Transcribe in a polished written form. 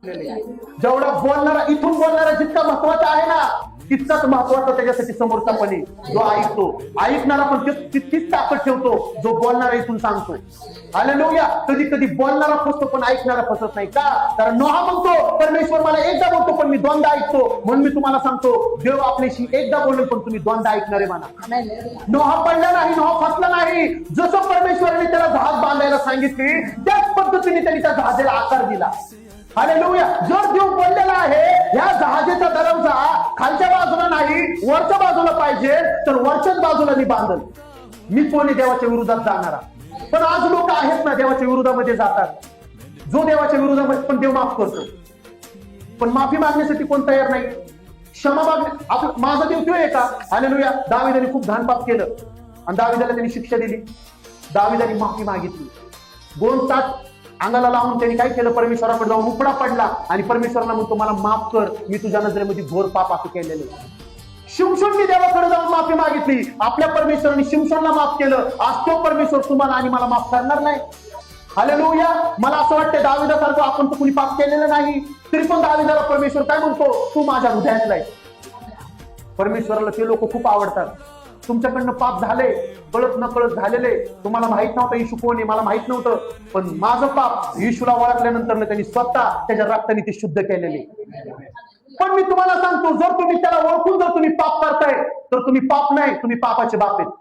जेवढा बोलणारा, इथून बोलणारा जितका महत्वाचा आहे ना, तितकाच महत्वाचा त्याच्यासाठी समोरचा पण जो ऐकतो. ऐकणारा पण तितकीच ताकद ठेवतो जो बोलणारा इथून सांगतो. हालेलुया. कधी कधी बोलणारा फसतो पण ऐकणारा फसत नाही. का? कारण नोहा म्हणतो परमेश्वर मला एकदा बोलतो पण मी दोनदा ऐकतो. म्हणून मी तुम्हाला सांगतो देव आपल्याशी एकदा बोलेल पण तुम्ही दोनदा ऐकणारे म्हणा. नोहा पडला नाही, नोहा फसला नाही. जसं परमेश्वराने त्याला जहाज बांधायला सांगितली त्याच पद्धतीने त्यांनी त्या जहाजाला आकार दिला. हालेलुया. जर देव बोललेला आहे या जहाजाचा दरवाजा खालच्या बाजूला नाही वरच्या बाजूला पाहिजे तर वरच्याच बाजूला मी बांधल. मी कोणी देवाच्या विरोधात जाणारा. पण आज लोक आहेत ना देवाच्या विरोधामध्ये जातात. जो देवाच्या विरोधामध्ये पण देव माफ करतो पण माफी मागण्यासाठी कोण तयार नाही. क्षमा मागणे माझा देव तो आहे का? हालेलुया. दाविदाने खूप घाण पाप केलं आणि दाविदाला त्यांनी शिक्षा दिली. दाविदाने माफी मागितली. 2 तास अंगाला लावून त्यांनी काय केलं? परमेश्वराकडे जाऊन उपडा पडला आणि परमेश्वराला म्हणतो मला माफ कर, मी तुझ्या नजरेमध्ये घोर पाप असं केलेलं. शिमशोनने देवाकडे जाऊन माफी मागितली. आपल्या परमेश्वराने शिमशोनला माफ केलं. आज तो परमेश्वर तुम्हाला आणि मला माफ करणार नाही. हालेलुया. मला असं वाटतं दाविदासारखं आपण तर कुणी पाप केलेलं नाही तरी पण दाविदाला परमेश्वर काय म्हणतो? तू माझ्या हृदयातला आहे. परमेश्वराला ते लोक खूप आवडतात. तुमच्याकडनं पाप झाले, कळत न कळत झालेले, तुम्हाला माहित नव्हतं येशू कोण आहे, मला माहित नव्हतं, पण माझं पाप येशूला ओळखल्यानंतर त्यांनी स्वतः त्याच्या रक्ताने ते शुद्ध केलेले. पण मी तुम्हाला सांगतो जर तुम्ही त्याला ओळखून जर तुम्ही पाप करताय तर तुम्ही पाप नाही, तुम्ही पापाचे बाप आहेत.